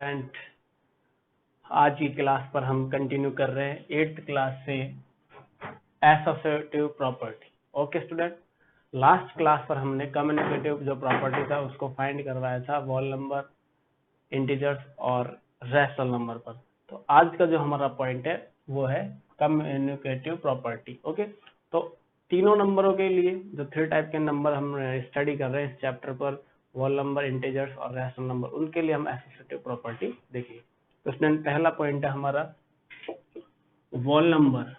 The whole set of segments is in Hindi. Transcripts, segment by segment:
एंड आज की क्लास पर हम कंटिन्यू कर रहे हैं 8th क्लास से associative property. Okay student, last class पर हमने कम्युनिकेटिव जो प्रॉपर्टी था उसको फाइंड करवाया था वॉल नंबर, इंटीजर्स और रैशनल नंबर पर। तो आज का जो हमारा पॉइंट है वो है कम्युनिकेटिव प्रॉपर्टी। ओके, तो तीनों नंबरों के लिए जो 3 टाइप के नंबर हम स्टडी कर रहे हैं इस चैप्टर पर, वॉल नंबर, इंटीजर्स और रैशनल नंबर, उनके लिए हम एसोसिएटिव प्रॉपर्टी देखिए। तो स्टूडेंट पहला पॉइंट है हमारा वॉल नंबर।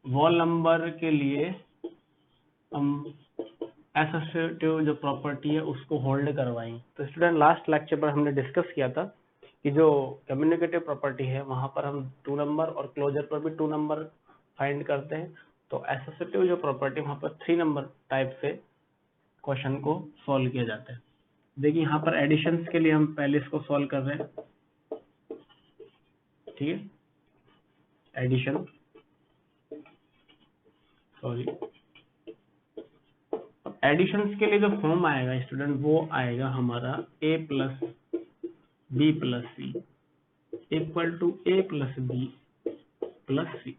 वॉल नंबर के लिए हम एसोसिएटिव जो प्रॉपर्टी है उसको होल्ड करवाएंगे। तो स्टूडेंट लास्ट लेक्चर पर हमने डिस्कस किया था कि जो कम्युनिकेटिव प्रॉपर्टी है वहां पर हम 2 नंबर और क्लोजर पर भी 2 नंबर फाइंड करते हैं। तो एसोसिएटिव जो प्रॉपर्टी वहां पर 3 नंबर टाइप से क्वेश्चन को सॉल्व किया जाता है। देखिए यहाँ पर एडिशंस के लिए हम पहले इसको सॉल्व कर रहे हैं, ठीक है। एडिशन, सॉरी, एडिशंस के लिए जो फॉर्म आएगा स्टूडेंट वो आएगा हमारा a plus B plus C equal to a plus B plus c.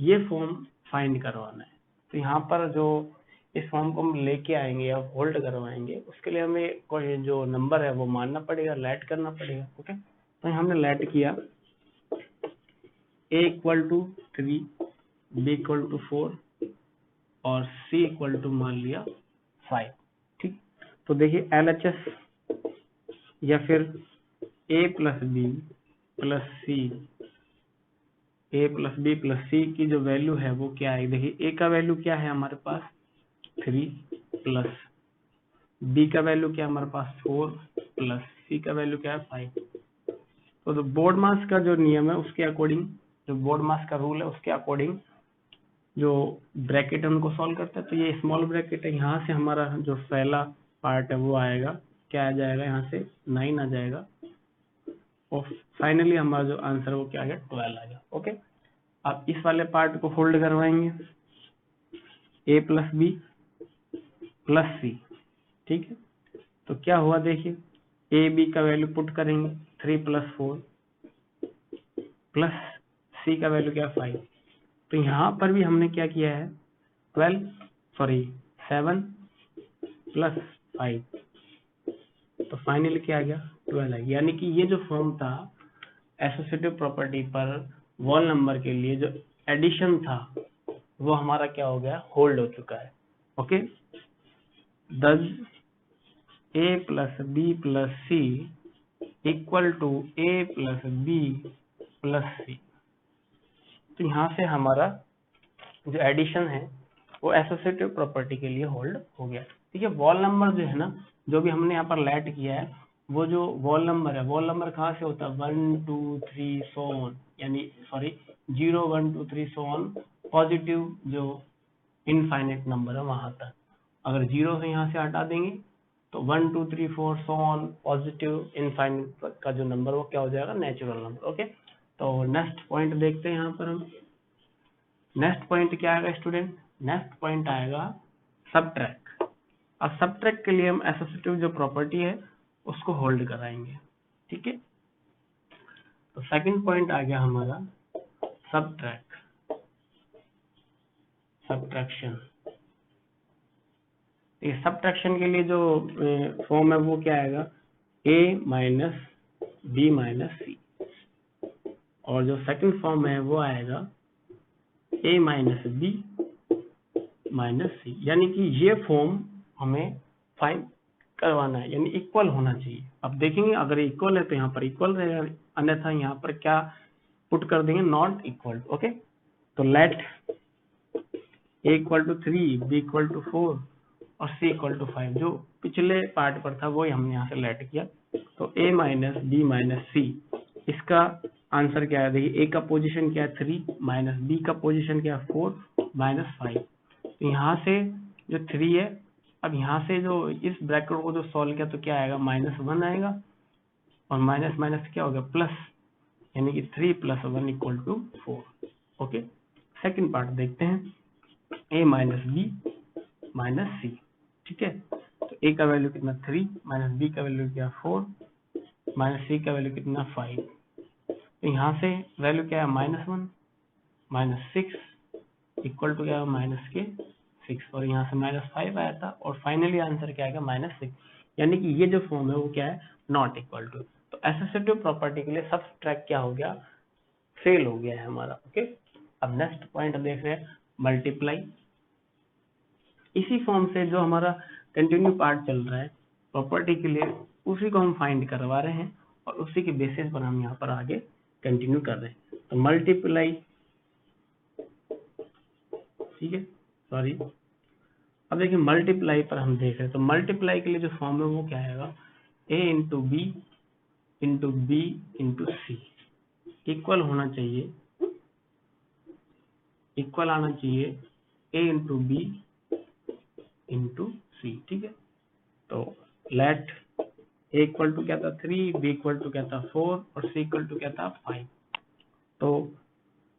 ये फॉर्म फाइंड करवाना है। तो यहाँ पर जो इस फॉर्म को हम लेके आएंगे या होल्ड करवाएंगे उसके लिए हमें कोई जो नंबर है वो मानना पड़ेगा, लेट करना पड़ेगा। ओके, तो हमने लेट किया a equal to 3, b equal to 4 और c इक्वल टू मान लिया 5। ठीक, तो देखिए LHS या फिर a plus B plus c, a plus B plus c की जो वैल्यू है वो क्या है। देखिए a का वैल्यू क्या है हमारे पास 3 प्लस b का वैल्यू क्या है हमारे पास 4 प्लस c का वैल्यू क्या है 5। तो जो बोर्ड मास का जो नियम है उसके अकॉर्डिंग, जो बोर्ड मास का रूल है उसके अकॉर्डिंग जो ब्रैकेट है उनको सॉल्व करते हैं। तो ये स्मॉल ब्रैकेट है, यहाँ से हमारा जो पहला पार्ट है वो आएगा, क्या आ जाएगा, यहाँ से 9 आ जाएगा और फाइनली हमारा जो आंसर वो क्या आ गया 12 आ गया। ओके, अब इस वाले पार्ट को होल्ड करवाएंगे a प्लस बी प्लस सी, ठीक है। तो क्या हुआ देखिए, a b का वैल्यू पुट करेंगे 3 प्लस 4 प्लस c का वैल्यू क्या 5। तो यहाँ पर भी हमने क्या किया है 7 प्लस 5, तो फाइनली क्या आ गया 12 आ गया। यानी कि ये जो फॉर्म था एसोसिएटिव प्रॉपर्टी पर वॉल नंबर के लिए जो एडिशन था वो हमारा क्या हो गया, होल्ड हो चुका है। ओके, दस a plus B plus C equal to a plus B plus c. तो यहाँ से हमारा जो एडिशन है वो एसोसिएटिव प्रॉपर्टी के लिए होल्ड हो गया। ठीक है, वॉल नंबर जो है ना, जो भी हमने यहाँ पर लेट किया है वो जो वॉल नंबर है, वॉल नंबर कहाँ से होता है 1 2 3 सो ऑन, यानी सॉरी 0 1 2 3 सो ऑन, पॉजिटिव जो इनफाइनाइट नंबर है वहां तक। अगर 0 से यहाँ से हटा देंगे तो 1 2 3 4 सो ऑन पॉजिटिव इनफाइनाइट का जो नंबर वो क्या हो जाएगा, नेचुरल नंबर। ओके, तो नेक्स्ट पॉइंट देखते हैं यहाँ पर हम। नेक्स्ट पॉइंट क्या आएगा स्टूडेंट, नेक्स्ट पॉइंट आएगा सबट्रैक्ट। अब सबट्रैक्ट के लिए हम एसोसिएटिव जो प्रॉपर्टी है उसको होल्ड कराएंगे। ठीक है, तो सेकंड पॉइंट आ गया हमारा सबट्रैक्ट, सब्ट्रैक्शन। सब्ट्रैक्शन के लिए जो फॉर्म है वो क्या आएगा, a माइनस बी माइनस सी, और जो सेकंड फॉर्म है वो आएगा a माइनस बी माइनस सी। यानी कि ये फॉर्म हमें फाइंड करवाना है, यानी इक्वल होना चाहिए। अब देखेंगे अगर इक्वल है तो यहाँ पर इक्वल रहेगा, अन्यथा यहाँ पर क्या पुट कर देंगे, नॉट इक्वल। ओके, तो let a equal to 3, b equal to 4 और c इक्वल टू 5, जो पिछले पार्ट पर था वही हमने यहाँ से लेट किया। तो a माइनस बी माइनस सी, इसका आंसर क्या है, देखिए a का पोजीशन क्या है 3 माइनस b का पोजीशन क्या है 4 माइनस 5। तो यहाँ से जो 3 है, अब यहाँ से जो इस ब्रैकेट को जो सॉल्व किया तो क्या आएगा, -1 आएगा और माइनस माइनस क्या हो गया प्लस, यानी कि 3 plus 1 equal to 4। Okay, second part देखते हैं, a minus B minus C. ठीक है, तो a का वैल्यू कितना 3 माइनस b का वैल्यू क्या 4 माइनस c का वैल्यू कितना 5। तो यहाँ से वैल्यू क्या है -1 -6 इक्वल टू क्या है -6 और यहाँ से -5 आया था और फाइनली आंसर क्या आएगा -6। यानी कि ये जो फॉर्म है वो क्या है नॉट इक्वल टू। तो एसोसिएटिव प्रॉपर्टी के लिए सब्सट्रैक्ट क्या हो गया फेल हो गया है हमारा। ओके, अब नेक्स्ट पॉइंट देख रहे हैं मल्टीप्लाई। इसी फॉर्म से जो हमारा कंटिन्यू पार्ट चल रहा है प्रॉपर्टी के लिए उसी को हम फाइंड करवा रहे हैं और उसी के बेसिस पर हम यहाँ पर आगे कंटिन्यू कर रहे हैं। तो मल्टीप्लाई, ठीक है, सॉरी, अब देखिए मल्टीप्लाई पर हम देख रहे हैं। तो मल्टीप्लाई के लिए जो फॉर्म है वो क्या आएगा a into B into B into C equal होना चाहिए, इक्वल आना चाहिए a into B into C. ठीक है, तो लेट a इक्वल टू क्या था 3, b इक्वल टू क्या था 4 और c इक्वल टू क्या था 5। तो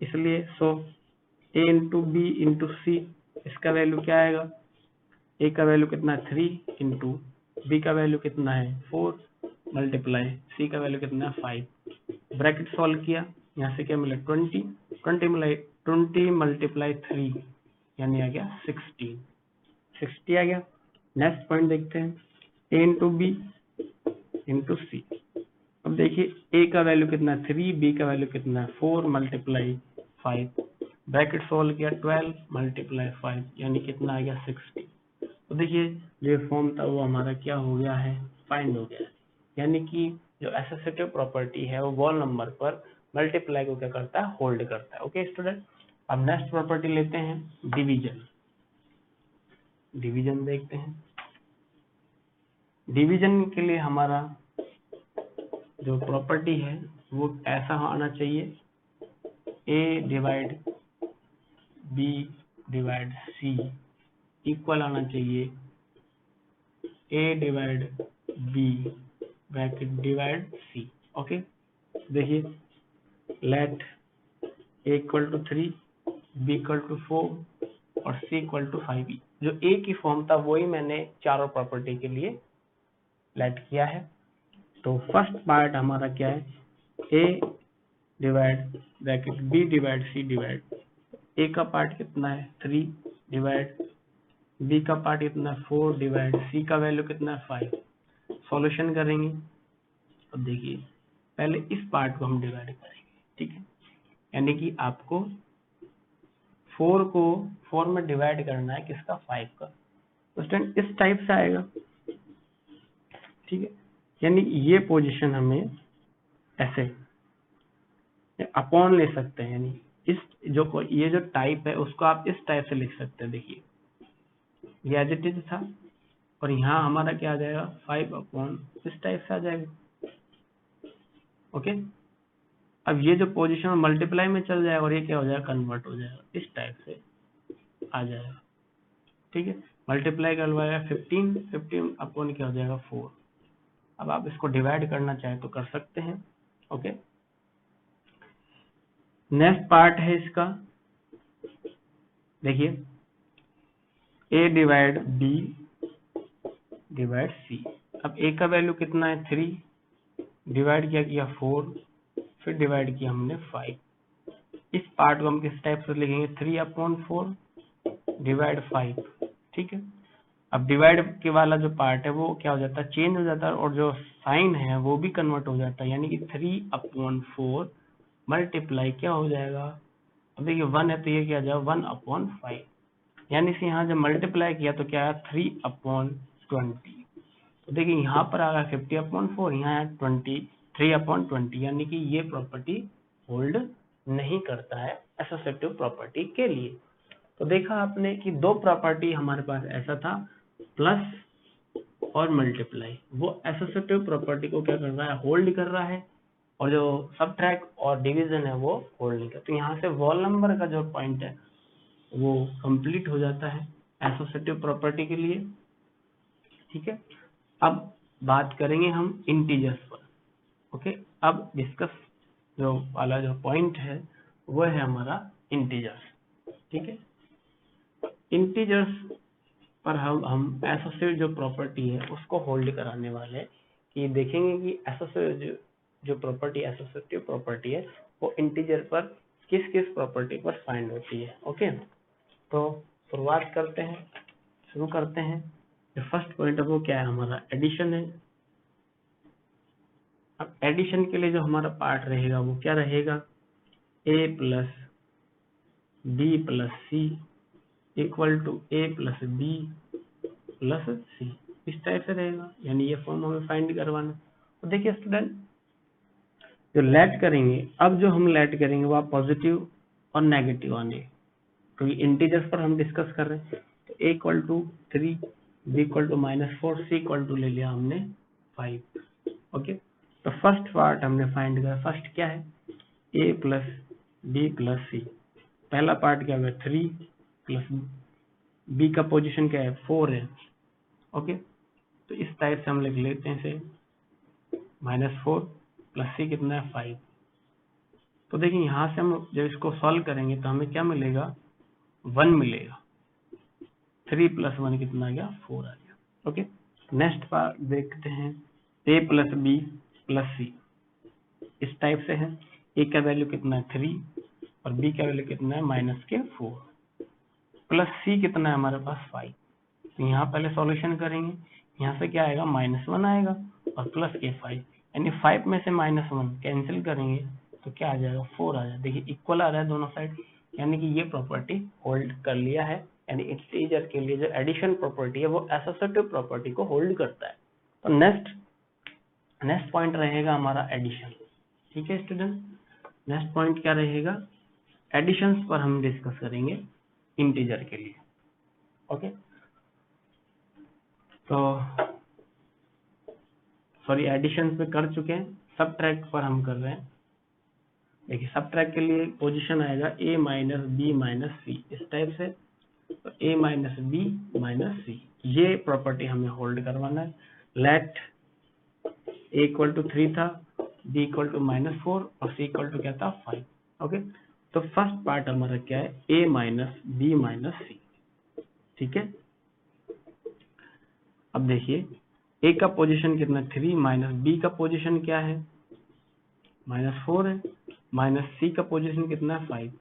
इसलिए a इंटू बी इंटू सी इसका वैल्यू क्या आएगा, a का वैल्यू कितना है 3 इंटू बी का वैल्यू कितना है 4 मल्टीप्लाई c का वैल्यू कितना है 5। ब्रैकेट सॉल्व किया, यहाँ से क्या मिला 20 मल्टीप्लाई 3 यानी आ गया 60 आ गया। नेक्स्ट पॉइंट देखते हैं a इंटू बी इंटू सी। अब देखिए a का वैल्यू कितना है 3, b का वैल्यू कितना है 4 मल्टीप्लाई 5। ब्रैकेट सॉल्व किया 12 मल्टीप्लाई 5 यानी कितना आ गया 60। तो देखिए जो फॉर्म था वो हमारा क्या हो गया है फाइंड हो गया है। यानी कि जो एसोसिएटिव प्रॉपर्टी है वो वॉल नंबर पर मल्टीप्लाई को क्या करता है होल्ड करता है। ओके स्टूडेंट, अब नेक्स्ट प्रॉपर्टी लेते हैं डिवीजन। डिवीजन देखते हैं। डिवीजन के लिए हमारा जो प्रॉपर्टी है वो ऐसा आना चाहिए a divide b divide c equal आना चाहिए a divide b bracket divide c। Okay, देखिए let a equal to 3, b equal to 4 और c इक्वल टू 5। जो a की फॉर्म था वही मैंने चारों प्रॉपर्टी के लिए लेट किया है। तो फर्स्ट पार्ट हमारा क्या है a divide bracket b divide c divide a का पार्ट कितना है 3 डिवाइड b का पार्ट कितना है 4 डिवाइड c का वैल्यू कितना है 5। सॉल्यूशन करेंगे। अब देखिए पहले इस पार्ट को हम डिवाइड करेंगे, ठीक है, यानी कि आपको 4 को 4 में डिवाइड करना है किसका 5 का। तो स्टूडेंट इस टाइप से आएगा, ठीक है, यानी ये पोजीशन हमें ऐसे अपॉन ले सकते हैं। यानी इस ये जो टाइप है उसको आप इस टाइप से लिख सकते हैं। देखिए ये एज इट इज था और यहाँ हमारा क्या आ जाएगा 5 अपॉन इस टाइप से आ जाएगा। ओके, अब ये जो पोजीशन मल्टीप्लाई में चल जाएगा और ये क्या हो जाएगा कन्वर्ट हो जाएगा, इस टाइप से आ जाएगा। ठीक है, मल्टीप्लाई करवाएगा 15 अपॉन क्या हो जाएगा 4। अब आप इसको डिवाइड करना चाहे तो कर सकते हैं। ओके, नेक्स्ट पार्ट है इसका, देखिए a divide b divide c। अब a का वैल्यू कितना है 3, डिवाइड किया 4, फिर डिवाइड किया हमने 5। इस पार्ट को हम किस टाइप से लिखेंगे 3 अपॉन 4 डिवाइड 5। ठीक है, अब डिवाइड के वाला जो पार्ट है वो क्या हो जाता है चेंज हो जाता है और जो साइन है वो भी कन्वर्ट हो जाता है। यानी कि 3 अपॉन 4 मल्टीप्लाई क्या हो जाएगा, अब देखिए 1 है तो ये क्या जाएगा 1 अपॉन 5। यानी से यहाँ जब मल्टीप्लाई किया तो क्या है 3 अपॉन 20। तो देखिए यहाँ पर आ गया 50 अपॉन 4, यहाँ है 3 अपॉन 20। यानी कि ये प्रॉपर्टी होल्ड नहीं करता है एसोसिएटिव प्रॉपर्टी के लिए। तो देखा आपने कि दो प्रॉपर्टी हमारे पास ऐसा था प्लस और मल्टीप्लाई, वो एसोसिएटिव प्रॉपर्टी को क्या कर रहा है होल्ड कर रहा है और जो सबट्रैक्ट और डिवीजन है वो होल्ड नहीं करता। तो यहाँ से वॉल नंबर का जो पॉइंट है वो कंप्लीट हो जाता है एसोसिएटिव प्रॉपर्टी के लिए। ठीक है, अब बात करेंगे हम इंटीजर्स पर। ओके, अब डिस्कस जो वाला जो पॉइंट है वो है हमारा इंटीजर्स। ठीक है, इंटीजर्स पर हम एसोसिएट जो प्रॉपर्टी है उसको होल्ड कराने वाले हैं कि देखेंगे कि एसोसिएट जो प्रॉपर्टी एसोसिएटिव प्रॉपर्टी है वो इंटीजर पर किस किस प्रॉपर्टी पर फाइंड होती है। ओके, तो शुरुआत करते हैं, शुरू करते हैं। जो फर्स्ट पॉइंट है वो क्या है, हमारा एडिशन है। अब एडिशन के लिए जो हमारा पार्ट रहेगा वो क्या रहेगा, a plus B plus C equal to a plus B plus c, इस टाइप से रहेगा, यानी ये फॉर्म हमें फाइंड करवाना। तो देखिए स्टूडेंट, जो लेट करेंगे, अब जो हम लेट करेंगे वो पॉजिटिव और नेगेटिव आने, क्योंकि इंटीजर्स पर हम डिस्कस कर रहे हैं। तो a equal to 3, b equal to -4, c equal to ले लिया हमने 5। ओके, तो फर्स्ट पार्ट हमने फाइंड किया। फर्स्ट क्या है, a plus B plus C. पहला पार्ट क्या है, 3 प्लस b का पोजीशन क्या है, 4 है। ओके, तो इस टाइप से हम लिख लेते हैं इसे, -4 प्लस सी कितना है, 5। तो देखिए यहाँ से हम जब इसको सॉल्व करेंगे तो हमें क्या मिलेगा, 1 मिलेगा। 3 प्लस 1 कितना आ गया, 4 आ गया। ओके, नेक्स्ट पार्ट देखते हैं, a plus B plus c. इस टाइप से है, a का वैल्यू कितना है, 3 और b का वैल्यू कितना है, -4 प्लस c कितना है हमारे पास, 5। तो यहाँ पहले सॉल्यूशन करेंगे, यहाँ से क्या आएगा, -1 आएगा और प्लस के 5, यानी 5 में से -1 कैंसिल करेंगे तो क्या आ जाएगा, 4 आ जाएगा। देखिए इक्वल आ रहा है दोनों साइड, यानी कि ये प्रॉपर्टी होल्ड कर लिया है। यानी इंटीजर के लिए जो एडिशन प्रॉपर्टी है वो एसोसिएटिव प्रॉपर्टी को होल्ड करता है। तो नेक्स्ट पॉइंट रहेगा हमारा एडिशन। ठीक है स्टूडेंट, नेक्स्ट पॉइंट क्या रहेगा, एडिशंस पर हम डिस्कस करेंगे इंटीजर के लिए। ओके, तो सॉरी एडिशन पे कर चुके हैं, सबट्रैक्ट पर हम कर रहे हैं। देखिए सबट्रैक्ट के लिए पोजीशन आएगा a माइनस बी माइनस सी, इस टाइप से। तो a minus B minus c, ये प्रॉपर्टी हमें होल्ड करवाना है। लेट a इक्वल टू 3 था, b इक्वल टू -4 और c इक्वल टू क्या था, 5। ओके, तो फर्स्ट पार्ट हमारा क्या है, a minus B minus C. ठीक है, अब देखिए a का पोजीशन कितना, 3, माइनस b का पोजीशन क्या है, -4 है, माइनस सी का पोजीशन कितना है, 5।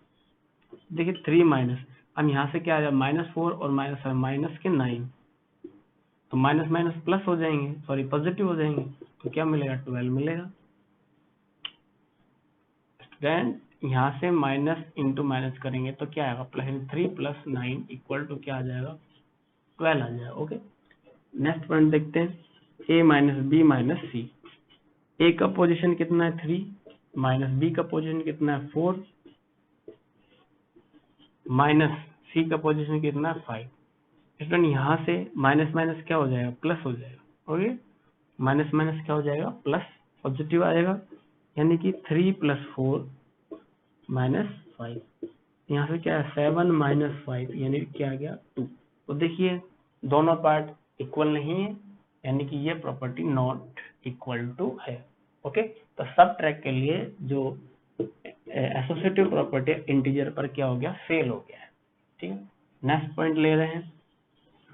देखिए 3 माइनस, अब यहाँ से क्या आ जाएगा, -4 और माइनस के 9, तो माइनस माइनस प्लस हो जाएंगे, सॉरी पॉजिटिव हो जाएंगे, तो क्या मिलेगा, 12 मिलेगा। स्टूडेंट यहाँ से माइनस इंटू माइनस करेंगे तो क्या आएगा, +3 प्लस 9 इक्वल टू क्या आ जाएगा, 12 आ जाएगा। ओके, नेक्स्ट पॉइंट देखते हैं, a minus B minus C. a का पोजीशन कितना है, 3, माइनस b का पोजीशन कितना है, 4, माइनस c का पोजीशन कितना है, 5। स्टूडेंट यहाँ से माइनस माइनस क्या हो जाएगा, प्लस हो जाएगा। ओके, माइनस माइनस क्या हो जाएगा, प्लस, पॉजिटिव आएगा, यानी कि 3 प्लस 4 माइनस 5। यहाँ से क्या है, 7 माइनस 5, यानी क्या आ गया, 2। तो देखिए दोनों पार्ट इक्वल नहीं है, यानी कि ये प्रॉपर्टी नॉट इक्वल टू है। ओके, तो सब ट्रैक के लिए जो एसोसिएटिव प्रॉपर्टी इंटीजर पर क्या हो गया, फेल हो गया है। ठीक है, नेक्स्ट पॉइंट ले रहे हैं,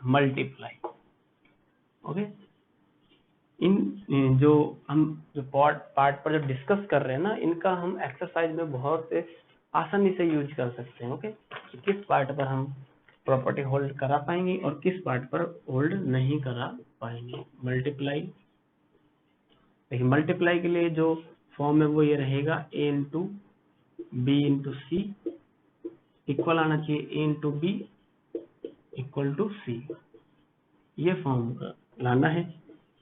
मल्टीप्लाई। ओके, इन जो हम जो पार्ट पर जो डिस्कस कर रहे हैं ना, इनका हम एक्सरसाइज में बहुत आसानी से यूज कर सकते हैं। ओके, किस पार्ट पर हम प्रॉपर्टी होल्ड करा पाएंगे और किस पार्ट पर होल्ड नहीं करा पाएंगे। मल्टीप्लाई, देखिए मल्टीप्लाई के लिए जो फॉर्म है वो ये रहेगा, a into B into C equal आना चाहिए a into b equal to c, ये फॉर्म लाना है।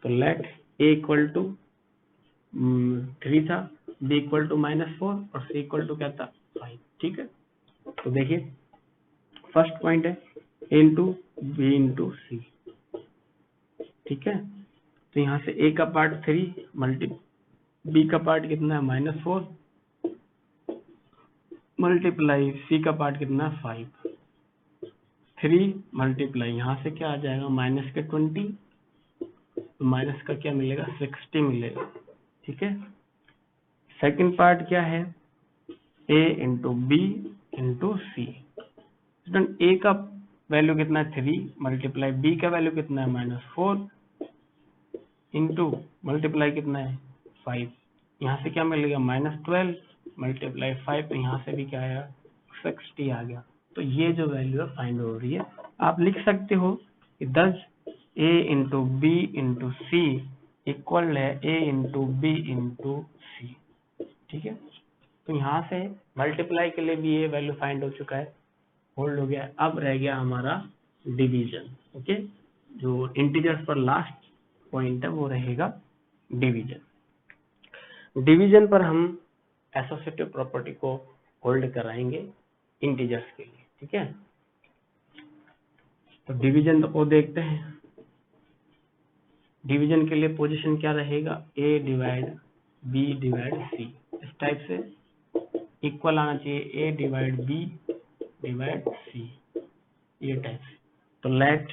तो लेट a इक्वल टू 3 था, b इक्वल टू -4 और c इक्वल टू क्या था, 5। ठीक है, तो देखिए फर्स्ट पॉइंट है a into B into C. ठीक है, तो यहाँ से a का पार्ट 3 मल्टी b का पार्ट कितना है, -4 मल्टीप्लाई c का पार्ट कितना है, 5। 3 मल्टीप्लाई यहाँ से क्या आ जाएगा, माइनस के 20, तो माइनस का क्या मिलेगा, 60 मिलेगा। ठीक है, सेकंड पार्ट क्या है, a into B into C. a का वैल्यू कितना है 3 मल्टीप्लाई बी का वैल्यू कितना है -4 इंटू मल्टीप्लाई कितना है 5, यहाँ से क्या मिलेगा -12 मल्टीप्लाई 5, तो यहाँ से भी क्या आया 60 आ गया। तो ये जो वैल्यू है फाइंड हो रही है। आप लिख सकते हो कि 10 a into B into C equal है a into B into C. ठीक है, तो यहाँ से मल्टीप्लाई के लिए भी ये वैल्यू फाइंड हो चुका है, होल्ड हो गया। अब रह गया हमारा डिवीजन। ओके, जो इंटीजर्स पर लास्ट पॉइंट है वो रहेगा डिवीजन। डिवीजन पर हम एसोसिएटिव प्रॉपर्टी को होल्ड कराएंगे इंटीजर्स के लिए। ठीक है, तो डिवीजन को देखते हैं। डिवीजन के लिए पोजीशन क्या रहेगा, a divide b divide c, इस टाइप से इक्वल आना चाहिए a divide b divide c, ये टाइप से। तो let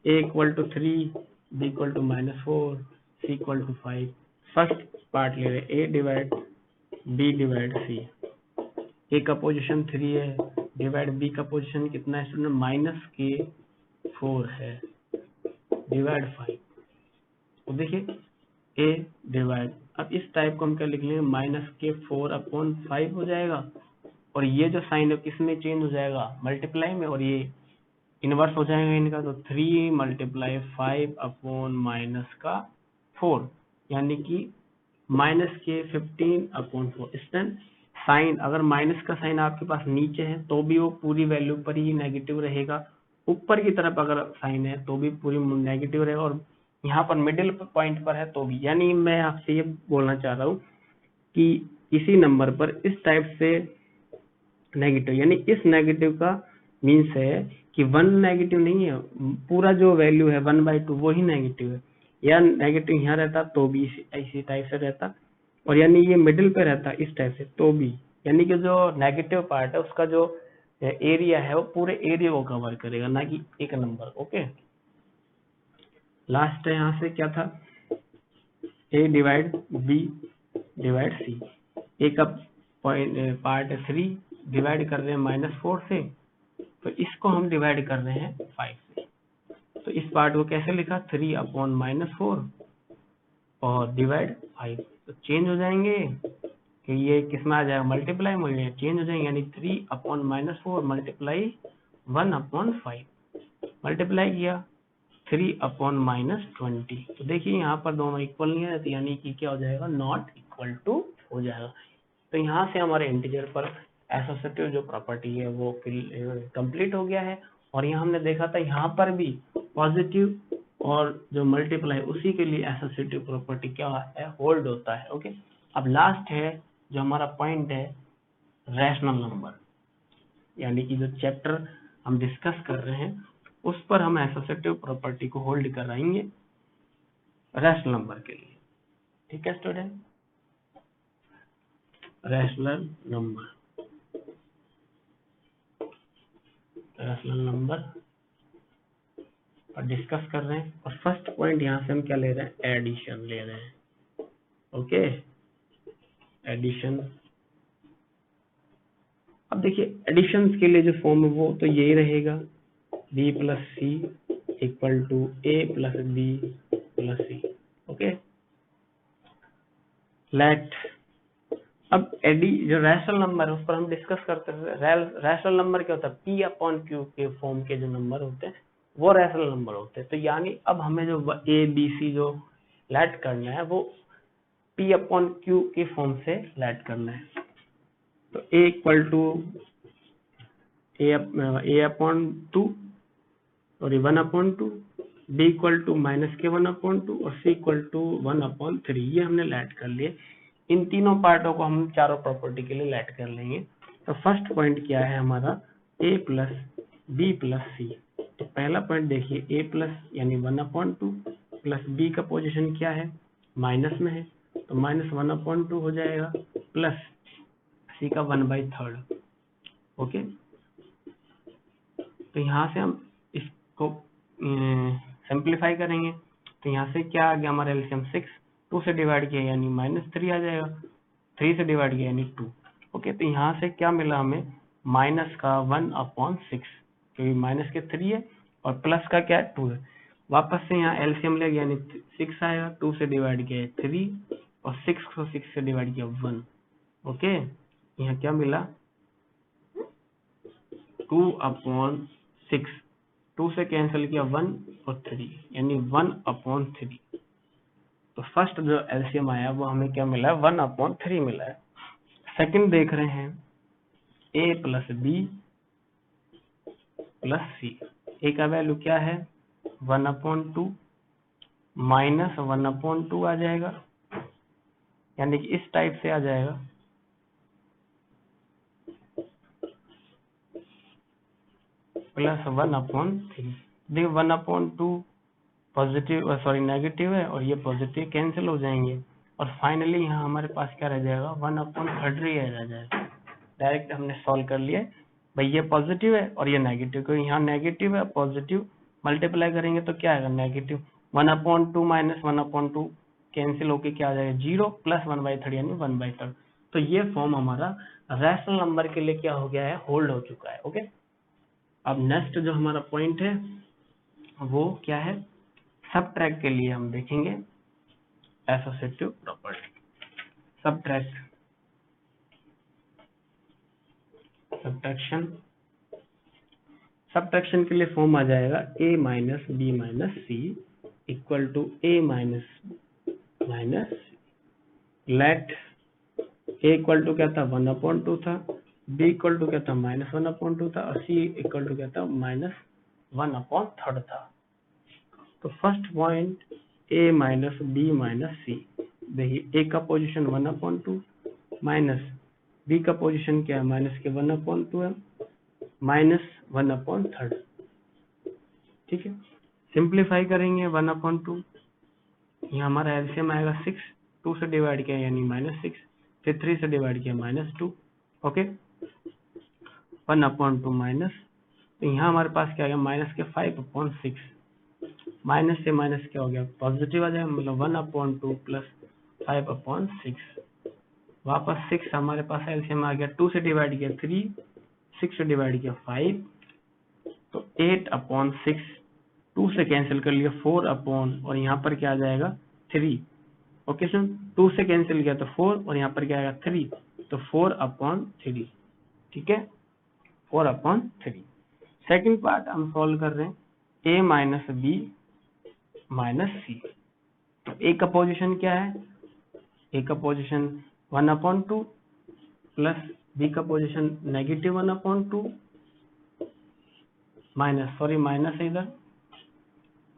a equal to 3, b equal to -4, c equal to 5। First part ले रहे a divide b divide c। a का पोजीशन 3 है, डिवाइड b का पोजीशन कितना है स्टूडेंट -k4 है, डिवाइड 5। तो देखिए a डिवाइड, अब इस टाइप को हम क्या लिख लेंगे -k4/5 हो जाएगा, और ये जो साइन है किस में चेंज हो जाएगा, मल्टीप्लाई में, और ये इनवर्स हो जाएगा इनका। तो 3 मल्टीप्लाई 5/-4, यानी कि -k15/4। इस टाइम साइन, अगर माइनस का साइन आपके पास नीचे है तो भी वो पूरी वैल्यू पर ही नेगेटिव रहेगा, ऊपर की तरफ अगर साइन है तो भी पूरी नेगेटिव रहेगा, और यहाँ पर मिडिल पॉइंट पर है तो भी। यानी मैं आपसे ये बोलना चाह रहा हूँ कि इसी नंबर पर इस टाइप से नेगेटिव, यानी इस नेगेटिव का मीन्स है कि 1 नेगेटिव नहीं है, पूरा जो वैल्यू है 1/2 वो ही नेगेटिव है, या नेगेटिव यहाँ रहता तो भी इसी टाइप से रहता, और यानी ये मिडिल पे रहता इस टाइप से तो भी, यानी कि जो नेगेटिव पार्ट है उसका जो एरिया है वो पूरे एरिया को कवर करेगा, ना कि एक नंबर। ओके, लास्ट है यहाँ से क्या था, a divide b divide c। a का पार्ट है 3, डिवाइड कर रहे हैं -4 से, तो इसको हम डिवाइड कर रहे हैं 5 से। तो इस पार्ट को कैसे लिखा, 3/-4 और डिवाइड 5। तो चेंज हो जाएंगे कि ये किस में आ जाएगा, मल्टीप्लाई में चेंज हो जाएंगे, यानी 3/-4 मल्टीप्लाई 1/5, मल्टीप्लाई किया 3/-20। तो देखिए यहाँ पर दोनों इक्वल नहीं है, यानी कि क्या हो जाएगा, नॉट इक्वल टू हो जाएगा। तो यहाँ से हमारे इंटीजर पर एसोसिएटिव जो प्रॉपर्टी है वो कंप्लीट हो गया है। और यहाँ हमने देखा था यहाँ पर भी पॉजिटिव और जो मल्टीप्लाई उसी के लिए एसोसिएटिव प्रॉपर्टी क्या है, होल्ड होता है। ओके, अब लास्ट है जो हमारा पॉइंट है रैशनल नंबर, यानी कि जो चैप्टर हम डिस्कस कर रहे हैं उस पर हम एसोसिएटिव प्रॉपर्टी को होल्ड कराएंगे रैशनल नंबर के लिए। ठीक है स्टूडेंट, रैशनल नंबर और डिस्कस कर रहे हैं। और फर्स्ट पॉइंट यहाँ से हम क्या ले रहे हैं, एडिशन ले रहे हैं। Okay, addition. अब देखिए एडिशन के लिए जो फॉर्म है वो तो यही रहेगा, b plus C equal to a plus B plus C. Okay, let, अब एडी जो रैशनल नंबर है उस पर हम डिस्कस करते हैं। रैशनल नंबर क्या होता है, p/q के फॉर्म के जो नंबर होते हैं वो रैशनल नंबर होते हैं। तो यानी अब हमें जो a b c जो लेट करना है वो p/q के फॉर्म से लेट करना है। तो a इक्वल टू a/2 और ये 1/2, b इक्वल टू -k1/2 और c इक्वल टू 1/3। ये हमने लेट कर लिए। इन तीनों पार्टों को हम चारों प्रॉपर्टी के लिए लेट कर लेंगे। तो फर्स्ट पॉइंट क्या है हमारा, a plus B plus c. तो पहला पॉइंट देखिए a प्लस यानी 1/2 प्लस b का पोजीशन क्या है, माइनस में है तो -1/2 हो जाएगा, प्लस c का 1/3। ओके, तो यहाँ से हम इसको सिंप्लीफाई करेंगे। तो यहाँ से क्या आ गया हमारा एलसीएम 6, 2 से डिवाइड किया यानी -3 आ जाएगा, 3 से डिवाइड किया यानी 2। ओके, तो यहाँ से क्या मिला हमें, माइनस का 1/6 क्योंकि माइनस के 3 है और प्लस का क्या है 2 है। वापस से यहाँ एलसीएम ले गया यानी 6 आएगा, 2 से डिवाइड किया 3 और 6 को 6 से डिवाइड किया 1। ओके, यहाँ क्या मिला 2/6, 2 से कैंसिल किया 1 और 3 यानी 1/3। तो फर्स्ट जो एलसीएम आया वो हमें क्या मिला है 1/3 मिला है। सेकंड देख रहे हैं a प्लस बी प्लस सी। ए का वैल्यू क्या है 1/2 माइनस 1/2 आ जाएगा, यानी कि इस टाइप से आ जाएगा। प्लस 1/3। देखिए 1/2 पॉजिटिव सॉरी नेगेटिव है और ये पॉजिटिव कैंसिल हो जाएंगे और फाइनली यहाँ हमारे पास क्या रह जाएगा 1/3 रह जाएगा। डायरेक्ट हमने सॉल्व कर लिया भाई, ये पॉजिटिव है और ये नेगेटिव, क्योंकि यहाँ नेगेटिव है पॉजिटिव मल्टीप्लाई करेंगे तो क्या आएगा नेगेटिव। 1/2 माइनस 1/2 कैंसिल होके क्या आ जाएगा 0 प्लस 1/3 यानी 1/3। तो ये फॉर्म हमारा रैशनल नंबर के लिए क्या हो गया है होल्ड हो चुका है। ओके, अब नेक्स्ट जो हमारा पॉइंट है वो क्या है सबट्रैक्ट के लिए हम देखेंगे एसोसिएटिव प्रॉपर्टी। सब्ट्रैक्शन के लिए फॉर्म आ जाएगा a minus B minus C equal to a minus let a equal to क्या था 1/2 था, b इक्वल टू क्या था -1/2 था और c इक्वल टू क्या था -1/3 था। तो first point a minus B minus c, देखिए a का पोजीशन 1/2 माइनस b का पोजीशन क्या है माइनस के 1/2 है -1/3। ठीक है, सिंप्लीफाई करेंगे 1/2, यहाँ हमारा एलसीएम आएगा 6, 2 से डिवाइड किया यानी -6, फिर 3 से डिवाइड किया -2। ओके, 1/2 माइनस, तो यहाँ हमारे पास क्या आ गया माइनस के 5/6, माइनस से माइनस क्या हो गया पॉजिटिव आ जाएगा, मतलब 1/2 प्लस 5/6। वापस 6 हमारे पास एलसीएम आ गया, 2 से डिवाइड किया 3, 6 से डिवाइड किया 5, तो 8/6, 2 से कैंसिल कर लिया 4 और यहाँ पर क्या आ जाएगा 3। ओके सर, 2 से कैंसिल किया तो 4 और यहाँ पर क्या आएगा 3, तो 4/3। ठीक है, 4/3। सेकंड पार्ट हम सॉल्व कर रहे हैं a माइनस बी माइनस सी। तो a का पोजीशन क्या है, a का पोजीशन 1/2 प्लस b का पोजीशन -1/2 माइनस है इधर,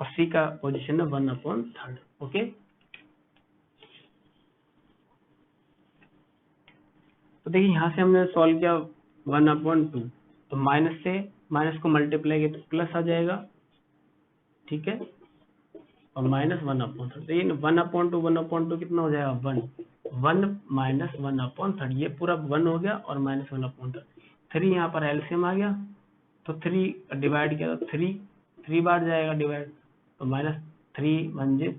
और c का पोजीशन है 1/3। ओके, तो देखिए यहाँ से हमने सॉल्व किया 1/2, तो माइनस से माइनस को मल्टीप्लाई किया तो प्लस आ जाएगा। ठीक है, और -1/3, तो ये 1/2 1/2 कितना हो जाएगा 1 माइनस 1/3, ये पूरा 1 हो गया और -1/3। 3 यहाँ पर एलसीएम आ गया, तो 3 डिवाइड किया तो 3 बार जाएगा डिवाइड, तो -3 1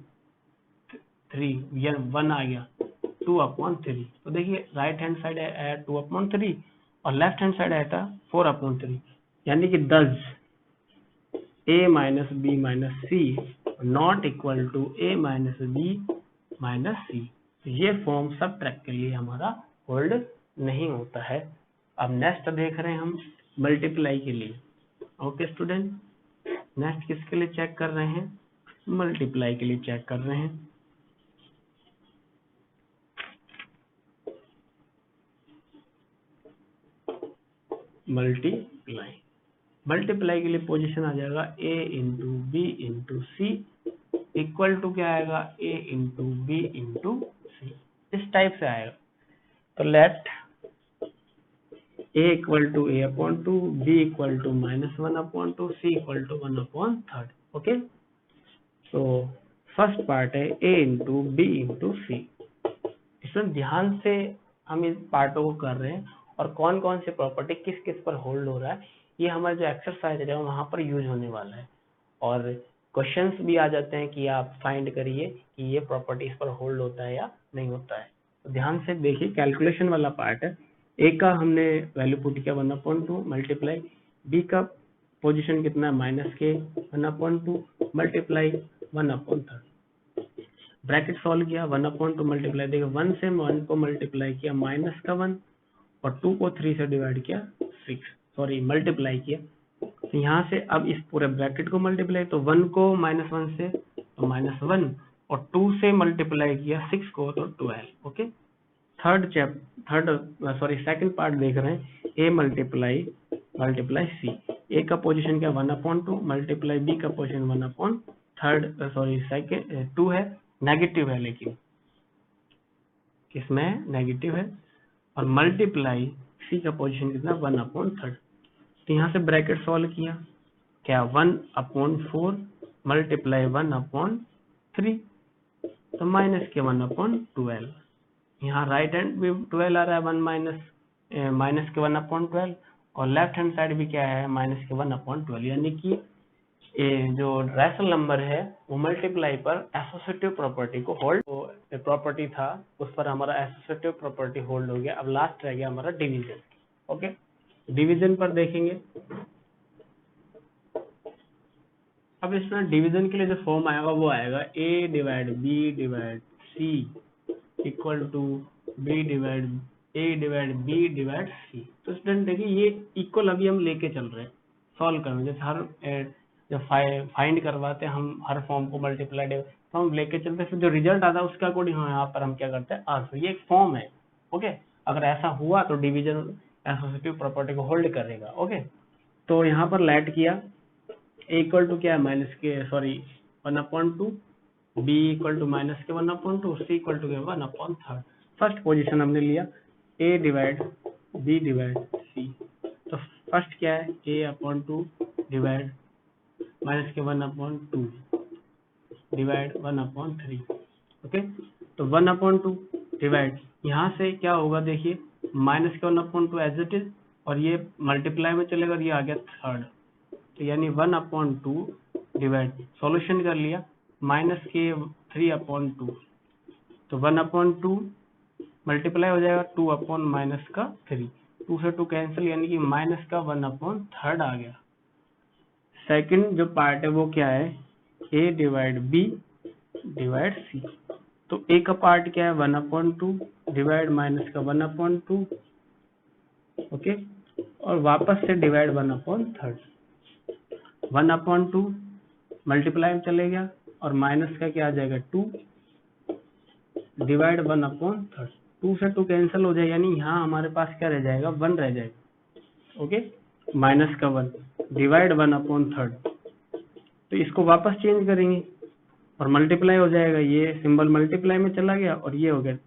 3 ये 1 आ गया 2/3। तो देखिए राइट हैंड साइड आया 2/3 और लेफ्ट हैंड साइड आया था 4/3, यानी कि 10 a minus B minus c not equal to a minus B minus c. ये फॉर्म सबट्रैक्ट के लिए हमारा होल्ड नहीं होता है। अब नेक्स्ट देख रहे हैं हम मल्टीप्लाई के लिए। ओके स्टूडेंट, नेक्स्ट किसके लिए चेक कर रहे हैं, मल्टीप्लाई के लिए चेक कर रहे हैं। मल्टीप्लाई के लिए पोजीशन आ जाएगा a into B into C equal to क्या आएगा a into B into C, इस टाइप से आएगा। तो let a equal to a/2, b equal to -1/2, c equal to 1/3। Okay, तो फर्स्ट पार्ट है a into B into C. इसमें ध्यान से हम इस पार्टों को कर रहे हैं और कौन कौन से प्रॉपर्टी किस किस पर होल्ड हो रहा है, ये हमारा जो एक्सरसाइज है वहां पर यूज होने वाला है। और क्वेश्चंस भी आ जाते हैं कि आप फाइंड करिए कि ये प्रॉपर्टी इस पर होल्ड होता है या नहीं होता है। तो ध्यान से देखिए, कैलकुलेशन वाला पार्ट है। ए का हमने वैल्यू पुट किया 1/2 मल्टीप्लाई, बी का पोजीशन कितना है माइनस के 1/2 मल्टीप्लाई 1/3, ब्रैकेट सॉल्व किया 1/2 मल्टीप्लाई, देखो 1 से 1 को मल्टीप्लाई किया माइनस का 1 और 2 को 3 से डिवाइड किया 6, सॉरी मल्टीप्लाई किया। तो यहाँ से अब इस पूरे ब्रैकेट को मल्टीप्लाई, तो 1 को -1 से तो -1 और 2 से मल्टीप्लाई किया 6 को तो 12। ओके, सेकंड पार्ट देख रहे हैं, ए मल्टीप्लाई सी, ए का पोजीशन क्या 1/2 मल्टीप्लाई बी का पोजीशन 1/3 2 है, नेगेटिव है लेकिन किसमें नेगेटिव है, और मल्टीप्लाई सी का पोजीशन कितना 1/3। तो यहाँ से ब्रैकेट सॉल्व किया क्या 1/4 मल्टीप्लाई 1/3 तो माइनस के 1/12, यहाँ राइट हैंड भी 12 आ रहा है, 1 माइनस के 1/12 और लेफ्ट हैंड साइड भी क्या है माइनस के 1/12, यानी कि जो रैशनल नंबर है वो मल्टीप्लाई पर एसोसिएटिव प्रॉपर्टी को होल्ड, तो प्रॉपर्टी था उस पर हमारा एसोसिएटिव प्रॉपर्टी होल्ड हो गया। अब लास्ट रह गया हमारा डिवीजन। ओके, डिवीजन पर देखेंगे। अब इसमें डिवीजन के लिए जो फॉर्म आएगा वो आएगा a divide b divide c equal to b divide a divide b divide c। तो स्टूडेंट देखिए ये इक्वल अभी हम लेके चल रहे हैं, सॉल्व करने, जैसे हर जब फाइंड करवाते हैं हम हर फॉर्म को मल्टीप्लाई तो हम लेके चलते हैं, फिर जो रिजल्ट आता है उसके अकॉर्डिंग हम यहाँ पर हम क्या करते हैं आंसर, ये एक फॉर्म है। ओके, अगर ऐसा हुआ तो डिवीजन एसोसिएटिव प्रॉपर्टी को होल्ड करेगा। ओके, तो यहाँ पर लेट किया इक्वल टू क्या है माइनस के 1/2, b इक्वल टू माइनस के 1/2, c equal to 1/3। First position हमने लिया a divide b divide c, तो फर्स्ट क्या है a/2 डिवाइड माइनस के 1/2 डिवाइड 1/3। ओके, तो 1/2 डिवाइड, यहाँ से क्या होगा देखिए माइनस के 1/2 एज इट इज और ये मल्टीप्लाई में चलेगा और ये आ गया थर्ड, तो यानी 1/2 डिवाइड, सॉल्यूशन कर लिया माइनस के 3/2, तो 1/2 मल्टीप्लाई हो जाएगा 2 अपॉन माइनस का 3, 2 से 2 कैंसिल, यानी कि माइनस का 1/3 आ गया। सेकंड जो पार्ट है वो क्या है a divide b divide c, तो a का पार्ट क्या है 1/2 डिवाइड माइनस का 1/2, ओके, और वापस से डिवाइड 1/3, 1/2 मल्टीप्लाई में चले गया और माइनस का क्या आ जाएगा 2 डिवाइड 1/3, 2 से 2 कैंसिल हो जाएगा, यानी यहाँ हमारे पास क्या रह जाएगा 1 रह जाएगा। ओके, माइनस का 1 डिवाइड 1/3, तो इसको वापस चेंज करेंगे और मल्टीप्लाई हो जाएगा, ये सिंबल मल्टीप्लाई में चला गया और ये हो गया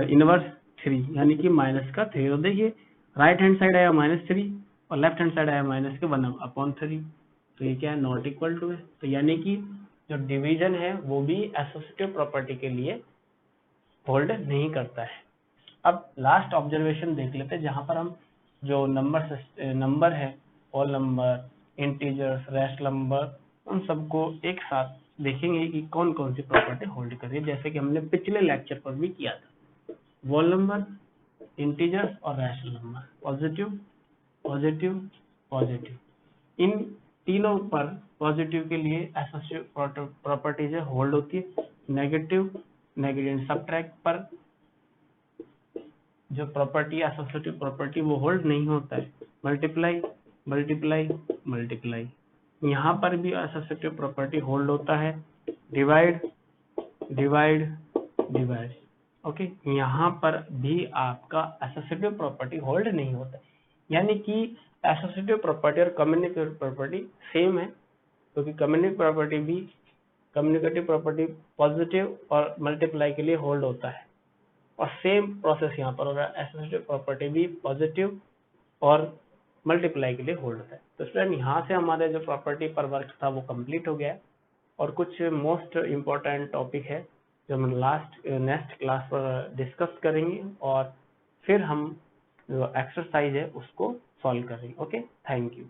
इनवर्स 3, यानी कि माइनस का 3। तो देखिए राइट हैंड साइड आया -3 और लेफ्ट हैंड साइड आया माइनस के 1/3, तो ये क्या है नॉट इक्वल टू है। तो यानी कि जो डिवीजन है वो भी एसोसिएटिव प्रॉपर्टी के लिए होल्ड नहीं करता है। अब लास्ट ऑब्जर्वेशन देख लेते हैं, जहां पर हम जो नंबर है, whole number, integers, rational number, उन सबको एक साथ देखेंगे कि कौन कौन सी प्रॉपर्टी होल्ड कर रही है, जैसे कि हमने पिछले लेक्चर पर भी किया था। होल नंबर, इंटीजर्स और rational number, positive positive positive, इन तीनों पर पॉजिटिव के लिए एसोसिएटिव प्रॉपर्टीज होल्ड होती है। नेगेटिव नेगेटिव सबट्रैक्ट पर जो प्रॉपर्टी एसोसिएटिव प्रॉपर्टी वो होल्ड नहीं होता है। मल्टीप्लाई मल्टीप्लाई मल्टीप्लाई, यहाँ पर भी एसोसिएटिव प्रॉपर्टी होल्ड होता है। डिवाइड डिवाइड डिवाइड, ओके, यहाँ पर भी आपका एसोसिएटिव प्रॉपर्टी होल्ड नहीं होता है, यानी कि एसोसिएटिव प्रॉपर्टी और कम्युनिकेटिव प्रॉपर्टी सेम है, क्योंकि कम्युनिकेटिव प्रॉपर्टी पॉजिटिव और मल्टीप्लाई के लिए होल्ड होता है, और सेम प्रोसेस यहाँ पर होगा, एसोसिएटिव प्रॉपर्टी भी पॉजिटिव और मल्टीप्लाई के लिए होल्ड होता है। तो स्टूडेंट यहाँ से हमारे जो प्रॉपर्टी पर वर्क था वो कंप्लीट हो गया है, और कुछ मोस्ट इम्पोर्टेंट टॉपिक है जो हम नेक्स्ट क्लास पर डिस्कस करेंगे, और फिर हम जो एक्सरसाइज है उसको सॉल्व करेंगे। Okay, thank you.